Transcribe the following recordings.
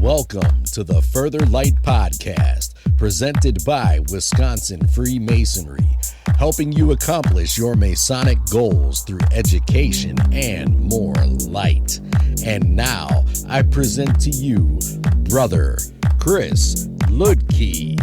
Welcome to the Further Light Podcast, presented by Wisconsin Freemasonry, helping you accomplish your Masonic goals through education and more light. And now, I present to you, Brother Chris Ludke.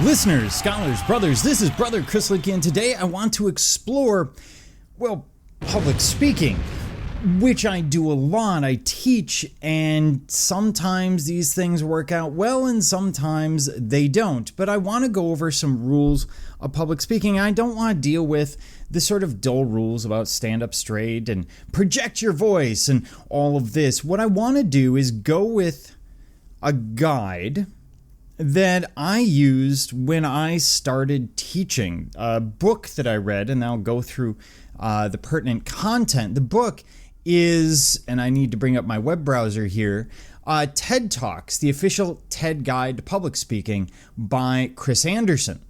Listeners, scholars, brothers, this is Brother Chris Ludke, and today I want to explore, public speaking, which I do a lot. I teach, and sometimes these things work out well, and sometimes they don't. But I want to go over some rules of public speaking. I don't want to deal with the sort of dull rules about stand up straight and project your voice and all of this. What I want to do is go with a guide that I used when I started teaching, a book that I read, and I'll go through the pertinent content. The book is, and I need to bring up my web browser here, TED Talks, the official TED Guide to Public Speaking by Chris Anderson.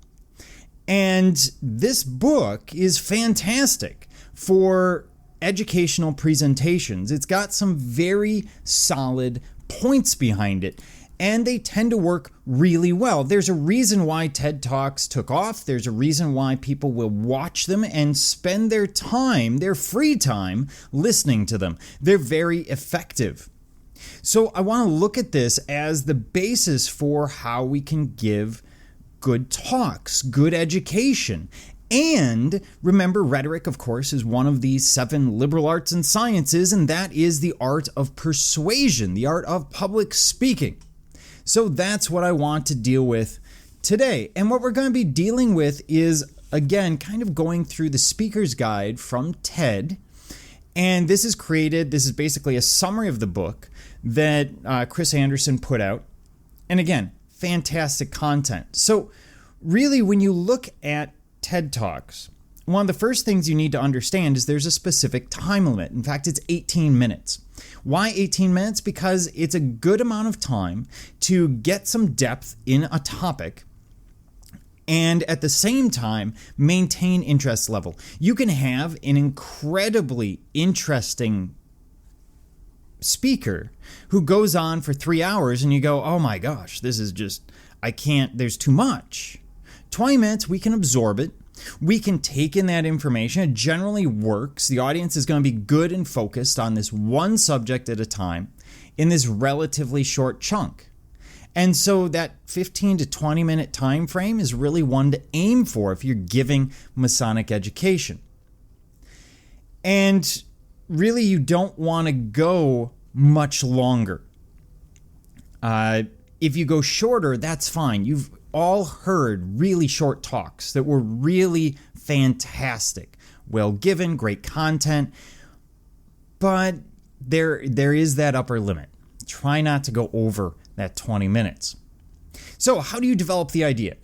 And this book is fantastic for educational presentations. It's got some very solid points behind it, and they tend to work really well. There's a reason why TED Talks took off. There's a reason why people will watch them and spend their time, their free time, listening to them. They're very effective. So I want to look at this as the basis for how we can give good talks, good education. And remember, rhetoric, of course, is one of the 7 liberal arts and sciences, and that is the art of persuasion, the art of public speaking. So that's what I want to deal with today. And what we're going to be dealing with is, again, kind of going through the speaker's guide from TED. And this is basically a summary of the book that Chris Anderson put out. And again, fantastic content. So really, when you look at TED Talks, one of the first things you need to understand is there's a specific time limit. In fact, it's 18 minutes. Why 18 minutes? Because it's a good amount of time to get some depth in a topic and at the same time maintain interest level. You can have an incredibly interesting speaker who goes on for 3 hours and you go, oh my gosh, this is just, there's too much. 20 minutes, we can absorb it. We can take in that information. It generally works. The audience is going to be good and focused on this one subject at a time in this relatively short chunk. And so that 15 to 20 minute time frame is really one to aim for if you're giving Masonic education. And really, you don't want to go much longer. If you go shorter, that's fine. You've all heard really short talks that were really fantastic, well given, great content, but there is that upper limit. Try not to go over that 20 minutes. So how do you develop the idea?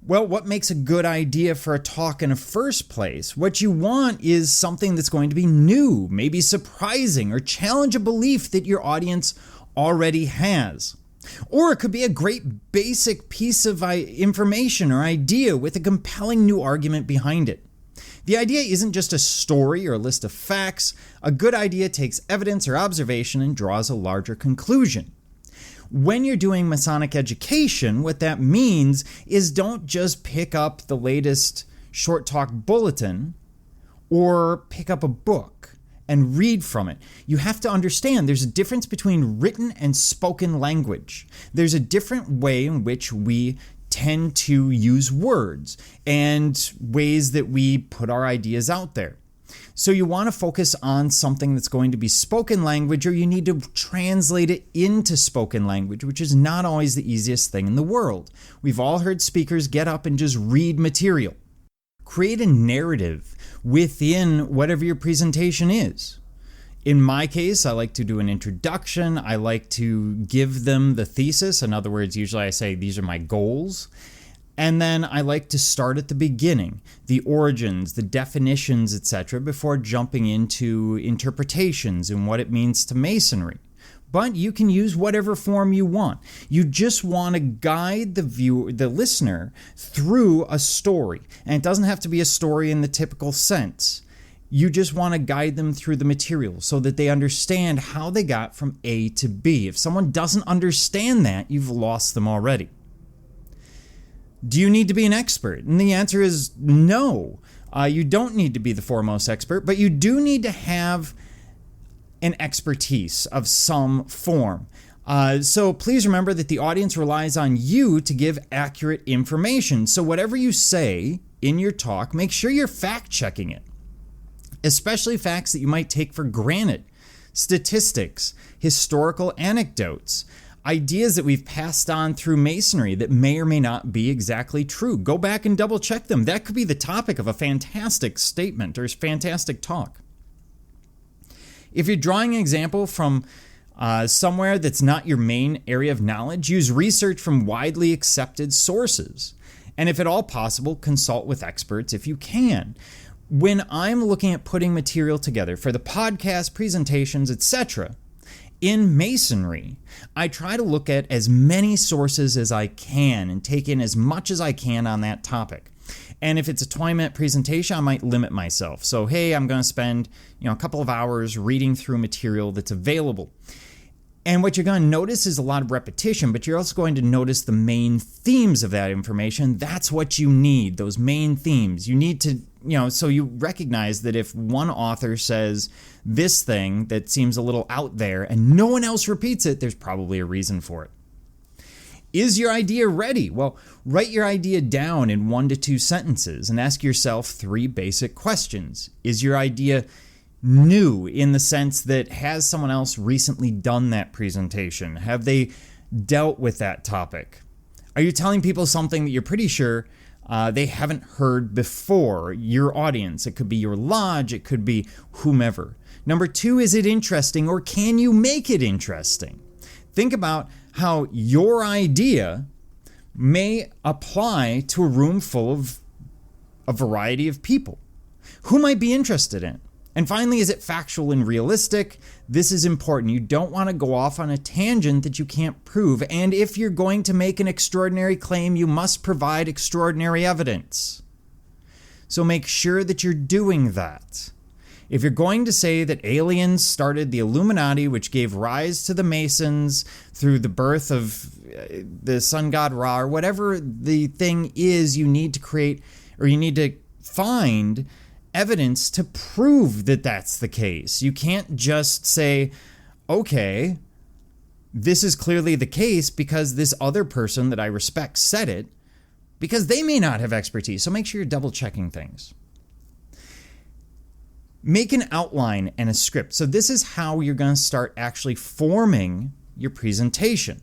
Well, what makes a good idea for a talk in the first place? What you want is something that's going to be new, maybe surprising, or challenge a belief that your audience already has. Or it could be a great basic piece of information or idea with a compelling new argument behind it. The idea isn't just a story or a list of facts. A good idea takes evidence or observation and draws a larger conclusion. When you're doing Masonic education, what that means is don't just pick up the latest short talk bulletin or pick up a book and read from it. You have to understand there's a difference between written and spoken language. There's a different way in which we tend to use words and ways that we put our ideas out there. So you want to focus on something that's going to be spoken language, or you need to translate it into spoken language, which is not always the easiest thing in the world. We've all heard speakers get up and just read material. Create a narrative within whatever your presentation is. In my case, I like to do an introduction. I like to give them the thesis. In other words, usually I say, these are my goals. And then I like to start at the beginning, the origins, the definitions, etc., before jumping into interpretations and what it means to Masonry. but you can use whatever form you want. You just want to guide the listener through a story. And it doesn't have to be a story in the typical sense. You just want to guide them through the material so that they understand how they got from A to B. If someone doesn't understand that, you've lost them already. Do you need to be an expert? And the answer is no. You don't need to be the foremost expert, but you do need to have an expertise of some form. So please remember that the audience relies on you to give accurate information. So whatever you say in your talk, make sure you're fact-checking it, especially facts that you might take for granted, statistics, historical anecdotes, ideas that we've passed on through Masonry that may or may not be exactly true. Go back and double check them. That could be the topic of a fantastic statement or fantastic talk. If you're drawing an example from somewhere that's not your main area of knowledge, use research from widely accepted sources. And if at all possible, consult with experts if you can. When I'm looking at putting material together for the podcast, presentations, etc., in Masonry, I try to look at as many sources as I can and take in as much as I can on that topic. And if it's a 20-minute presentation, I might limit myself. So, hey, I'm going to spend, a couple of hours reading through material that's available. And what you're going to notice is a lot of repetition, but you're also going to notice the main themes of that information. That's what you need, those main themes. You need to, so you recognize that if one author says this thing that seems a little out there and no one else repeats it, there's probably a reason for it. Is your idea ready? Well, write your idea down in 1 to 2 sentences and ask yourself 3 basic questions. Is your idea new in the sense that has someone else recently done that presentation? Have they dealt with that topic? Are you telling people something that you're pretty sure they haven't heard before? Your audience, it could be your lodge, it could be whomever. Number 2, is it interesting or can you make it interesting? Think about how your idea may apply to a room full of a variety of people. Who might be interested in it? And finally, is it factual and realistic? This is important. You don't want to go off on a tangent that you can't prove. And if you're going to make an extraordinary claim, you must provide extraordinary evidence. So make sure that you're doing that. If you're going to say that aliens started the Illuminati, which gave rise to the Masons through the birth of the sun god Ra, or whatever the thing is, you need to create, or you need to find evidence to prove that that's the case. You can't just say, okay, this is clearly the case because this other person that I respect said it, because they may not have expertise. So make sure you're double checking things. Make an outline and a script. So this is how you're going to start actually forming your presentation.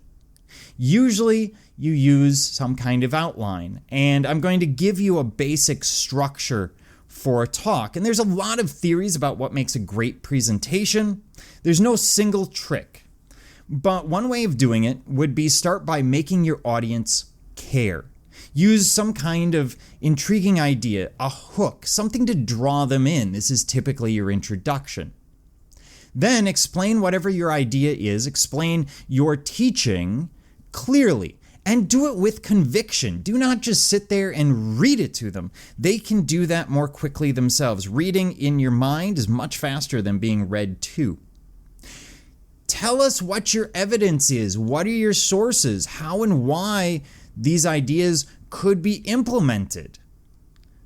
Usually you use some kind of outline, and I'm going to give you a basic structure for a talk. And there's a lot of theories about what makes a great presentation. There's no single trick. But one way of doing it would be start by making your audience care. Use some kind of intriguing idea, a hook, something to draw them in. This is typically your introduction. Then explain whatever your idea is, explain your teaching clearly. And do it with conviction. Do not just sit there and read it to them. They can do that more quickly themselves. Reading in your mind is much faster than being read to. Tell us what your evidence is. What are your sources? How and why these ideas could be implemented.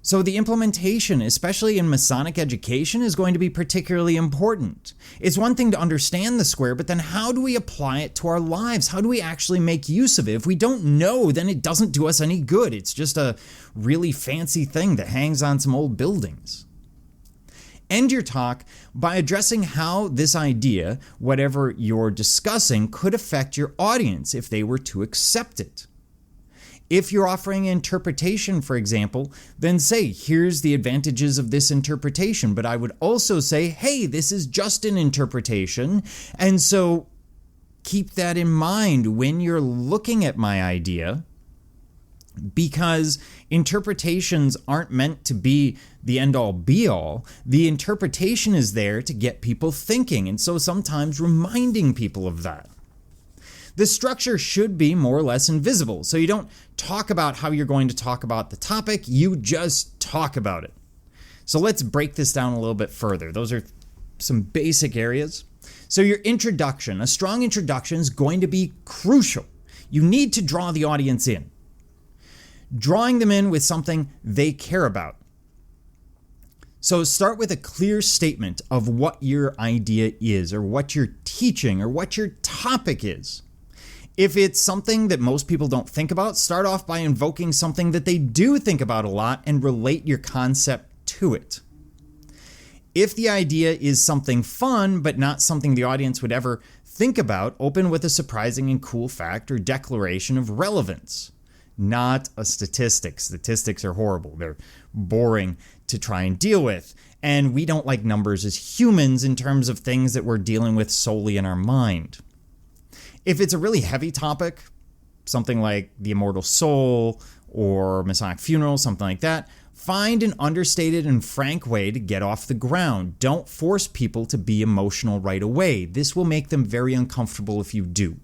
So the implementation, especially in Masonic education, is going to be particularly important. It's one thing to understand the square, but then how do we apply it to our lives? How do we actually make use of it? If we don't know, then it doesn't do us any good. It's just a really fancy thing that hangs on some old buildings. End your talk by addressing how this idea, whatever you're discussing, could affect your audience if they were to accept it. If you're offering an interpretation, for example, then say, here's the advantages of this interpretation. But I would also say, hey, this is just an interpretation. And so keep that in mind when you're looking at my idea. because interpretations aren't meant to be the end-all be-all. The interpretation is there to get people thinking, and so sometimes reminding people of that. The structure should be more or less invisible, so you don't talk about how you're going to talk about the topic, you just talk about it. So let's break this down a little bit further. Those are some basic areas. So your introduction, a strong introduction is going to be crucial. You need to draw the audience in. Drawing them in with something they care about. So start with a clear statement of what your idea is, or what you're teaching, or what your topic is. If it's something that most people don't think about, start off by invoking something that they do think about a lot and relate your concept to it. If the idea is something fun, but not something the audience would ever think about, open with a surprising and cool fact or declaration of relevance. Not a statistic. Statistics are horrible. They're boring to try and deal with. And we don't like numbers as humans in terms of things that we're dealing with solely in our mind. If it's a really heavy topic, something like the immortal soul or Masonic funeral, something like that, find an understated and frank way to get off the ground. Don't force people to be emotional right away. This will make them very uncomfortable if you do.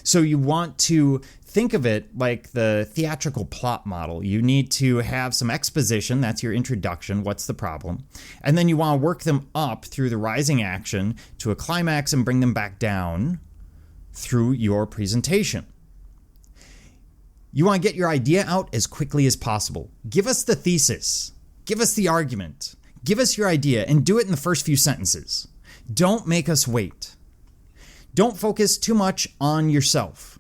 So you want to think of it like the theatrical plot model. You need to have some exposition, that's your introduction, what's the problem? And then you want to work them up through the rising action to a climax and bring them back down through your presentation. You want to get your idea out as quickly as possible. Give us the thesis. Give us the argument. Give us your idea and do it in the first few sentences. Don't make us wait. Don't focus too much on yourself.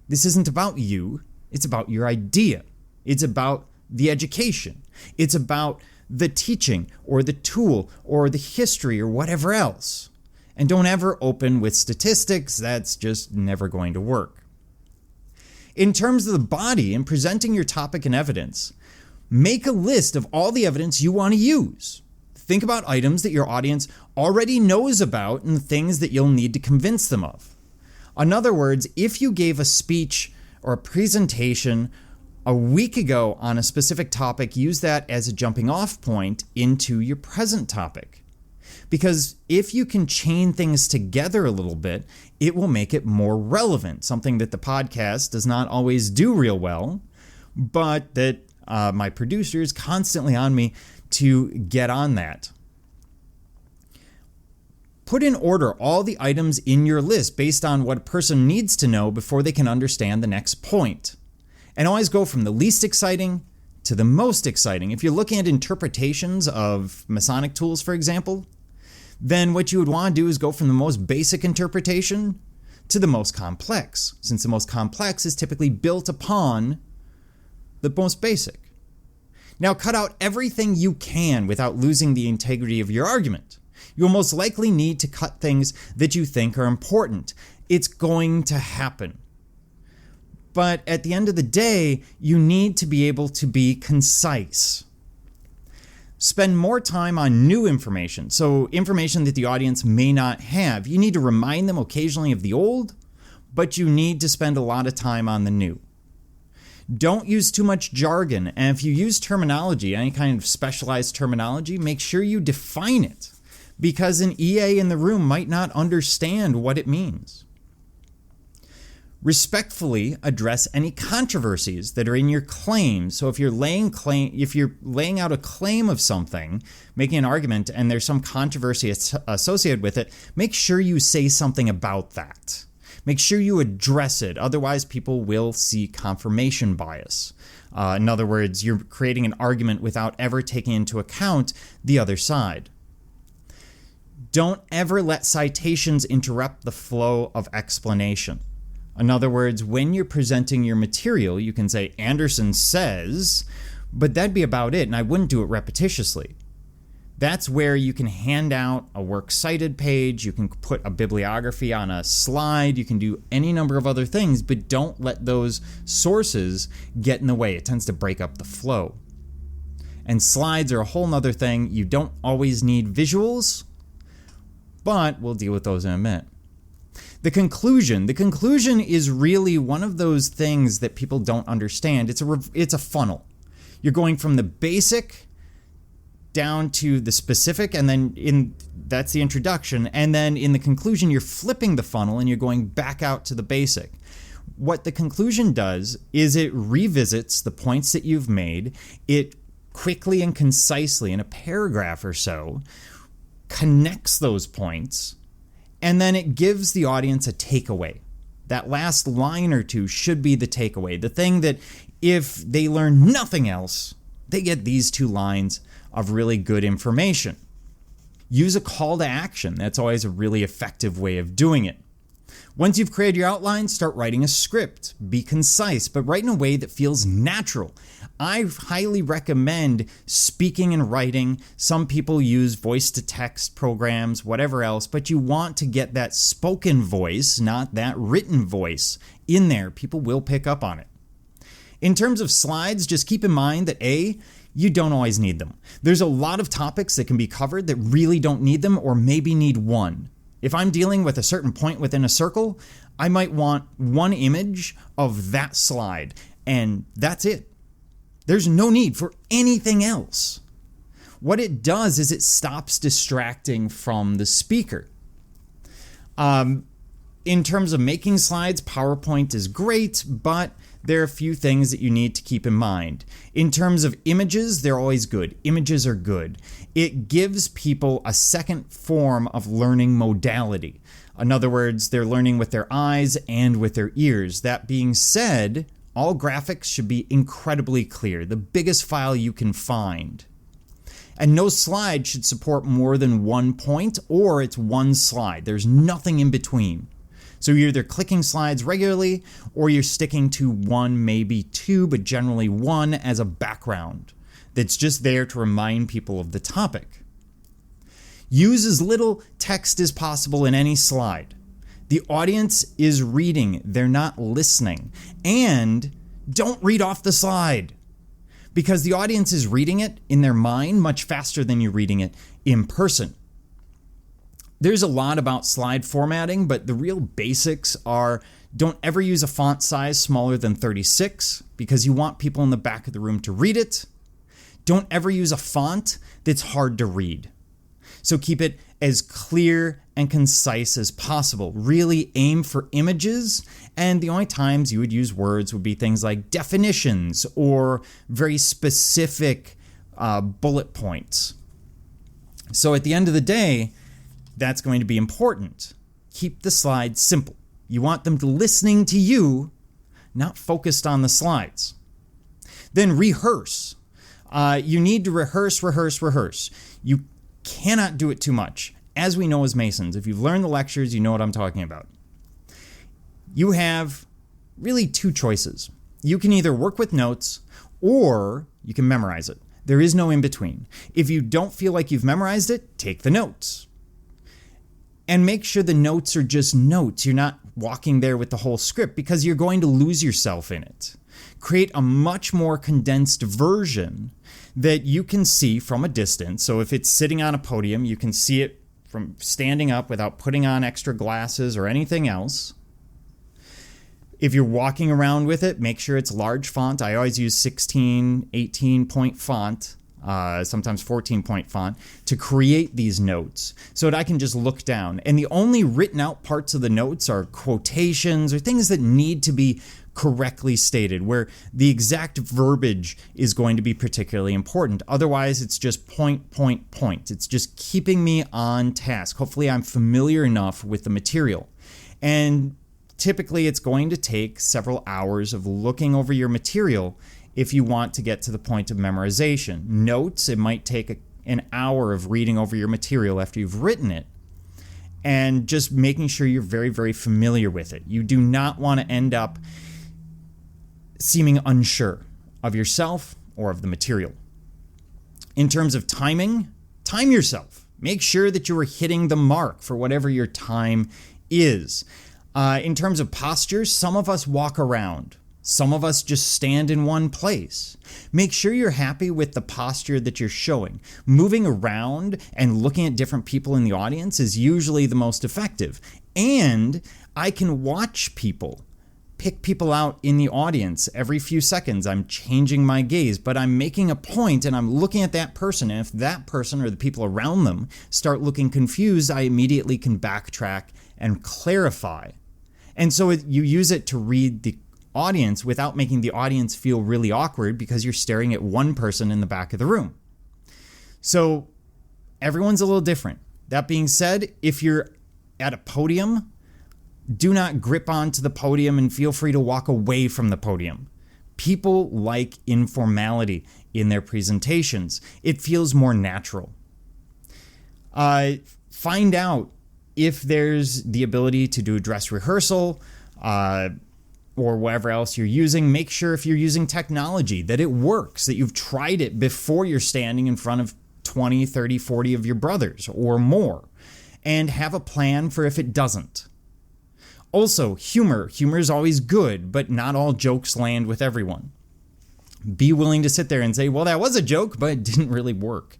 This isn't about you. It's about your idea. It's about the education. It's about the teaching or the tool or the history or whatever else. And don't ever open with statistics. That's just never going to work. In terms of the body and presenting your topic and evidence, make a list of all the evidence you want to use. Think about items that your audience already knows about and things that you'll need to convince them of. In other words, if you gave a speech or a presentation a week ago on a specific topic, use that as a jumping off point into your present topic. Because if you can chain things together a little bit, it will make it more relevant, something that the podcast does not always do real well, but that my producer is constantly on me to get on that. Put in order all the items in your list based on what a person needs to know before they can understand the next point. And always go from the least exciting to the most exciting. If you're looking at interpretations of Masonic tools, for example, then what you would want to do is go from the most basic interpretation to the most complex, since the most complex is typically built upon the most basic. Now, cut out everything you can without losing the integrity of your argument. You'll most likely need to cut things that you think are important. It's going to happen. But at the end of the day, you need to be able to be concise. Spend more time on new information, so information that the audience may not have. You need to remind them occasionally of the old, but you need to spend a lot of time on the new. Don't use too much jargon, and if you use terminology, any kind of specialized terminology, make sure you define it, because an EA in the room might not understand what it means. Respectfully address any controversies that are in your claim. So if you're laying out a claim of something, making an argument, and there's some controversy associated with it, make sure you say something about that. Make sure you address it. Otherwise, people will see confirmation bias. In other words, you're creating an argument without ever taking into account the other side. Don't ever let citations interrupt the flow of explanation. In other words, when you're presenting your material, you can say, Anderson says, but that'd be about it, and I wouldn't do it repetitiously. That's where you can hand out a works cited page, you can put a bibliography on a slide, you can do any number of other things, but don't let those sources get in the way. It tends to break up the flow. And slides are a whole nother thing. You don't always need visuals, but we'll deal with those in a minute. The conclusion is really one of those things that people don't understand. It's a funnel. You're going from the basic down to the specific, and then that's the introduction. And then in the conclusion, you're flipping the funnel and you're going back out to the basic. What the conclusion does is it revisits the points that you've made. It quickly and concisely, in a paragraph or so, connects those points, and then it gives the audience a takeaway. That last line or two should be the takeaway. The thing that if they learn nothing else, they get these 2 lines of really good information. Use a call to action. That's always a really effective way of doing it. Once you've created your outline, start writing a script. Be concise, but write in a way that feels natural. I highly recommend speaking and writing. Some people use voice-to-text programs, whatever else, but you want to get that spoken voice, not that written voice, in there. People will pick up on it. In terms of slides, just keep in mind that you don't always need them. There's a lot of topics that can be covered that really don't need them, or maybe need one. If I'm dealing with a certain point within a circle, I might want one image of that slide, and that's it. There's no need for anything else. What it does is it stops distracting from the speaker. In terms of making slides, PowerPoint is great, but there are a few things that you need to keep in mind. In terms of images, they're always good. Images are good. It gives people a second form of learning modality. In other words, they're learning with their eyes and with their ears. That being said, all graphics should be incredibly clear, the biggest file you can find. And no slide should support more than 1 point, or it's one slide. There's nothing in between. So you're either clicking slides regularly, or you're sticking to 1, maybe 2, but generally 1 as a background that's just there to remind people of the topic. Use as little text as possible in any slide. The audience is reading, they're not listening. And don't read off the slide, because the audience is reading it in their mind much faster than you're reading it in person. There's a lot about slide formatting, but the real basics are: don't ever use a font size smaller than 36, because you want people in the back of the room to read it. Don't ever use a font that's hard to read. So keep it as clear and concise as possible. Really aim for images, and the only times you would use words would be things like definitions or very specific bullet points. So at the end of the day, that's going to be important. Keep the slides simple. You want them listening to you, not focused on the slides. Then rehearse. You need to rehearse. You cannot do it too much. As we know as Masons, if you've learned the lectures, you know what I'm talking about. You have really 2 choices. You can either work with notes, or you can memorize it. There is no in between. If you don't feel like you've memorized it, take the notes. And make sure the notes are just notes. You're not walking there with the whole script, because you're going to lose yourself in it. Create a much more condensed version that you can see from a distance. So if it's sitting on a podium, you can see it from standing up without putting on extra glasses or anything else. If you're walking around with it, make sure it's large font. I always use 16, 18 point font. Sometimes 14-point font, to create these notes so that I can just look down. And the only written out parts of the notes are quotations or things that need to be correctly stated, where the exact verbiage is going to be particularly important. Otherwise, it's just point. It's just keeping me on task. Hopefully, I'm familiar enough with the material. And typically, it's going to take several hours of looking over your material if you want to get to the point of memorization. Notes, it might take an hour of reading over your material after you've written it, and just making sure you're very, very familiar with it. You do not want to end up seeming unsure of yourself or of the material. In terms of timing, time yourself. Make sure that you are hitting the mark for whatever your time is. In terms of posture, some of us walk around. Some of us just stand in one place. Make sure you're happy with the posture that you're showing. Moving around and looking at different people in the audience is usually the most effective. And I can watch people, pick people out in the audience every few seconds. I'm changing my gaze, but I'm making a point and I'm looking at that person. And if that person or the people around them start looking confused, I immediately can backtrack and clarify. And so you use it to read the audience without making the audience feel really awkward because you're staring at one person in the back of the room. So everyone's a little different. That being said, if you're at a podium, do not grip onto the podium and feel free to walk away from the podium. People like informality in their presentations. It feels more natural. Find out if there's the ability to do a dress rehearsal or whatever else you're using. Make sure if you're using technology that it works, that you've tried it before you're standing in front of 20, 30, 40 of your brothers or more, and have a plan for if it doesn't. Also, humor. Humor is always good, but not all jokes land with everyone. Be willing to sit there and say, well, that was a joke, but it didn't really work.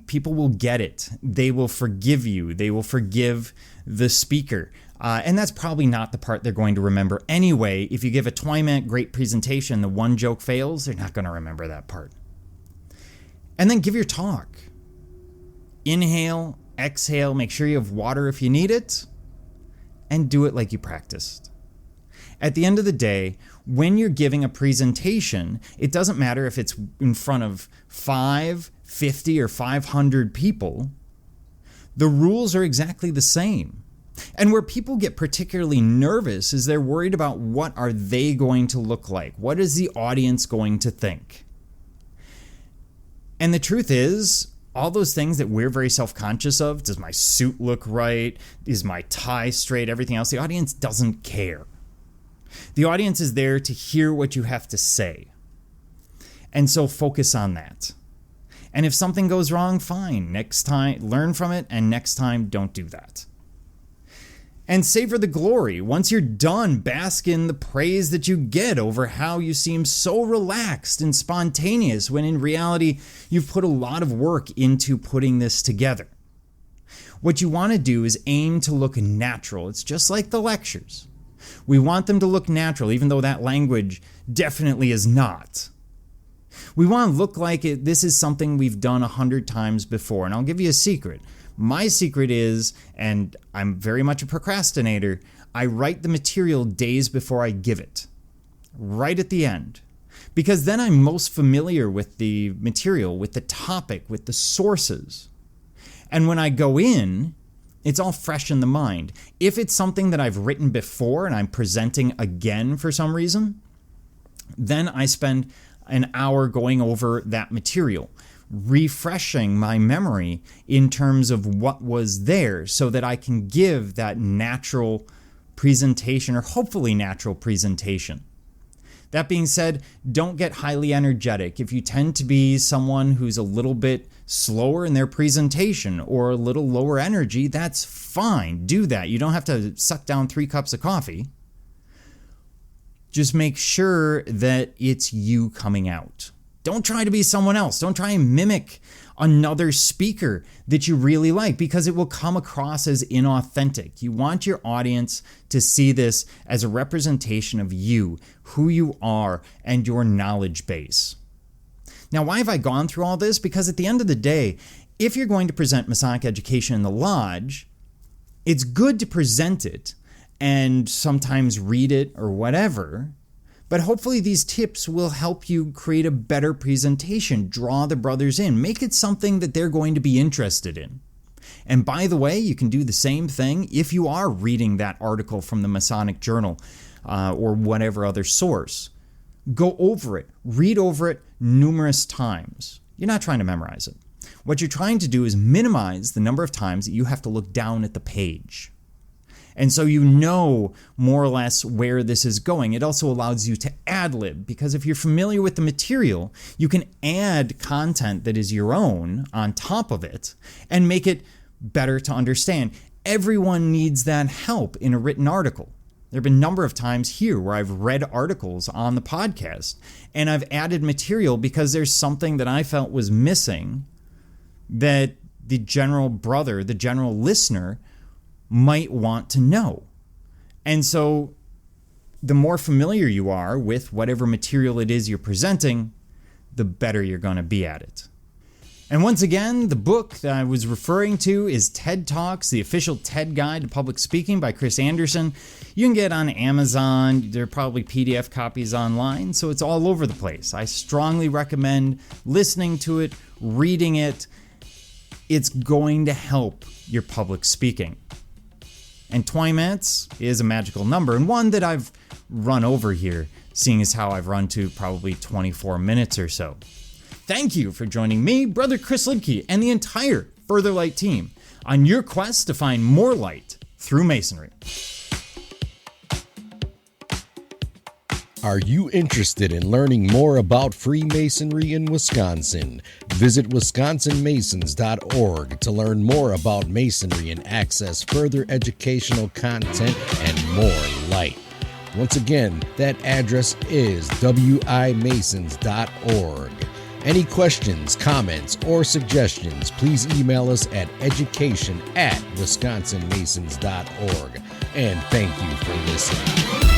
People will get it. They will forgive you. They will forgive the speaker. And that's probably not the part they're going to remember anyway. If you give a 20-minute great presentation, the one joke fails, they're not going to remember that part. And then give your talk. Inhale, exhale, make sure you have water if you need it, and do it like you practiced. At the end of the day, when you're giving a presentation, it doesn't matter if it's in front of 5, 50, or 500 people. The rules are exactly the same. And where people get particularly nervous is they're worried about what are they going to look like? What is the audience going to think? And the truth is, all those things that we're very self-conscious of, does my suit look right? Is my tie straight? Everything else, the audience doesn't care. The audience is there to hear what you have to say. And so focus on that. And if something goes wrong, fine. Next time, learn from it, and next time, don't do that. And savor the glory. Once you're done, bask in the praise that you get over how you seem so relaxed and spontaneous when in reality, you've put a lot of work into putting this together. What you want to do is aim to look natural. It's just like the lectures. We want them to look natural, even though that language definitely is not. We want to look like this is something we've done 100 times before. And I'll give you a secret. My secret is, and I'm very much a procrastinator, I write the material days before I give it, right at the end. Because then I'm most familiar with the material, with the topic, with the sources. And when I go in, it's all fresh in the mind. If it's something that I've written before and I'm presenting again for some reason, then I spend an hour going over that material, refreshing my memory in terms of what was there so that I can give that natural presentation, or hopefully natural presentation. That being said, don't get highly energetic. If you tend to be someone who's a little bit slower in their presentation or a little lower energy, that's fine. Do that. You don't have to suck down 3 cups of coffee. Just make sure that it's you coming out. Don't try to be someone else. Don't try and mimic another speaker that you really like, because it will come across as inauthentic. You want your audience to see this as a representation of you, who you are, and your knowledge base. Now, why have I gone through all this? Because at the end of the day, if you're going to present Masonic Education in the Lodge, it's good to present it and sometimes read it or whatever. But hopefully these tips will help you create a better presentation, draw the brothers in, make it something that they're going to be interested in. And by the way, you can do the same thing if you are reading that article from the Masonic Journal or whatever other source. Go over it, read over it numerous times. You're not trying to memorize it. What you're trying to do is minimize the number of times that you have to look down at the page. And so you know more or less where this is going. It also allows you to ad-lib, because if you're familiar with the material, you can add content that is your own on top of it and make it better to understand. Everyone needs that help in a written article. There have been a number of times here where I've read articles on the podcast and I've added material because there's something that I felt was missing that the general brother, the general listener, might want to know. And so the more familiar you are with whatever material it is you're presenting, the better you're going to be at it. And once again, the book that I was referring to is TED Talks, the official TED Guide to Public Speaking by Chris Anderson. You can get it on Amazon. There are probably PDF copies online, so it's all over the place. I strongly recommend listening to it, reading it. It's going to help your public speaking. And 20 minutes is a magical number, and one that I've run over here, seeing as how I've run to probably 24 minutes or so. Thank you for joining me, Brother Chris Libke, and the entire Further Light team on your quest to find more light through Masonry. Are you interested in learning more about Freemasonry in Wisconsin? Visit wisconsinmasons.org to learn more about Masonry and access further educational content and more light. Once again, that address is wimasons.org. Any questions, comments, or suggestions, please email us at education@wisconsinmasons.org. And thank you for listening.